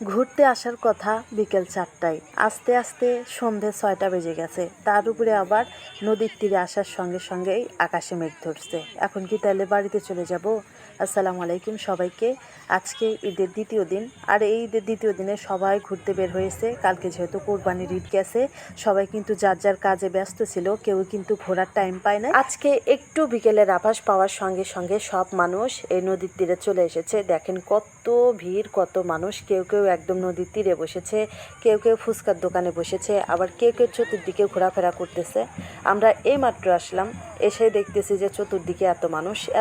ঘুরতে আসার কথা বিকেল 4টায়, আস্তে আস্তে সন্ধে 6টা বেজে গেছে। তার উপরে আবার নদীর তীরে আসার সঙ্গে সঙ্গেই আকাশে মেঘ ধরছে। এখন কি তাহলে বাড়িতে চলে যাব? আসসালামু আলাইকুম সবাইকে। আজকে ঈদের দ্বিতীয় দিন, আর এই ঈদের দ্বিতীয় দিনে সবাই ঘুরতে বের হয়েছে। কালকে যেহেতু কোরবানির ঈদ গেছে, সবাই কিন্তু যার যার কাজে ব্যস্ত ছিল, কেউ কিন্তু ঘোরার টাইম পায় না। আজকে একটু বিকেলের আভাস পাওয়ার সঙ্গে সঙ্গে সব মানুষ এই নদীর তীরে চলে এসেছে। দেখেন কত ভিড়, কত মানুষ। কেউ কেউ একদম নদীর তীরে বসেছে, কেউ কেউ ফুচকার দোকানে বসেছে, আবার কেউ কেউ চতুর্দিকে ঘোরাফেরা করতেছে। আমরা এইমাত্র আসলাম, এসে দেখতেছি যে চতুর্দিকে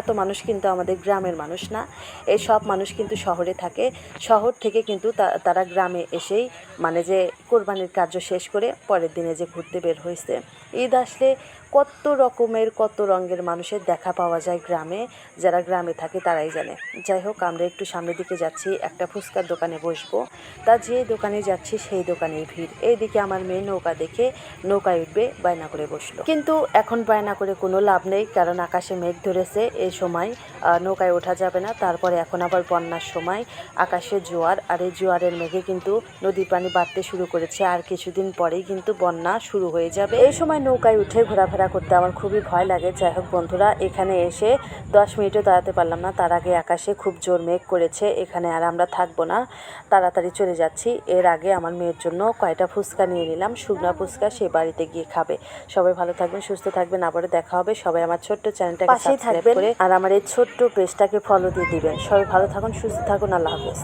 এত মানুষ কিন্তু আমাদের গ্রামের মানুষ না। এই সব মানুষ কিন্তু শহরে থাকে। শহর থেকে কিন্তু তারা গ্রামে এসেই মানে যে কোরবানির কার্য শেষ করে পরের দিনে যে ঘুরতে বের হয়েছে। ঈদ আসলে কত রকমের কত রঙের মানুষের দেখা পাওয়া যায় গ্রামে। যারা গ্রামে থাকে তারাই জানে। যাই হোক, আমরা একটু সামনের দিকে যাচ্ছি, একটা ফুচকার দোকানে বসবো। তা যে দোকানে যাচ্ছি সেই দোকানেই ভিড়। এইদিকে আমার মেয়ে নৌকা দেখে নৌকায় উঠবে বায়না করে বসলো, কিন্তু এখন বায়না করে কোনো লাভ নেই, কারণ আকাশে মেঘ ধরেছে। এই সময় নৌকায় ওঠা যাবে না। তারপরে এখন আবার বন্যার সময়, আকাশে জোয়ার, আর এই জোয়ারের মেঘে কিন্তু নদীর পানি বাড়তে শুরু করেছে। আর কিছুদিন পরেই কিন্তু বন্যা শুরু হয়ে যাবে। এই সময় নৌকায় উঠে ঘোরাফেরা করতে আমার খুবই ভয় লাগে। যাই হোক বন্ধুরা, এখানে এসে 10 মিনিটও দাঁড়াতে পারলাম না, তার আগে আকাশে খুব জোর মেঘ করেছে। এখানে আর আমরা থাকবো না, তাড়াতাড়ি চলে যাচ্ছি। এর আগে আমার মেয়ের জন্য কয়টা ফুচকা নিয়ে নিলাম, শুকনা ফুচকা, সে বাড়িতে গিয়ে খাবে। সবাই ভালো থাকবেন, সুস্থ থাকবেন, আবারও দেখা হবে। সবাই আমার ছোট্ট চ্যানেলটাকে সাবস্ক্রাইব করে আর আমার এই ছোট্ট পেজটাকে ফলো দিয়ে দিবেন। সবাই ভালো থাকুন, সুস্থ থাকুন, আল্লাহ হাফেজ।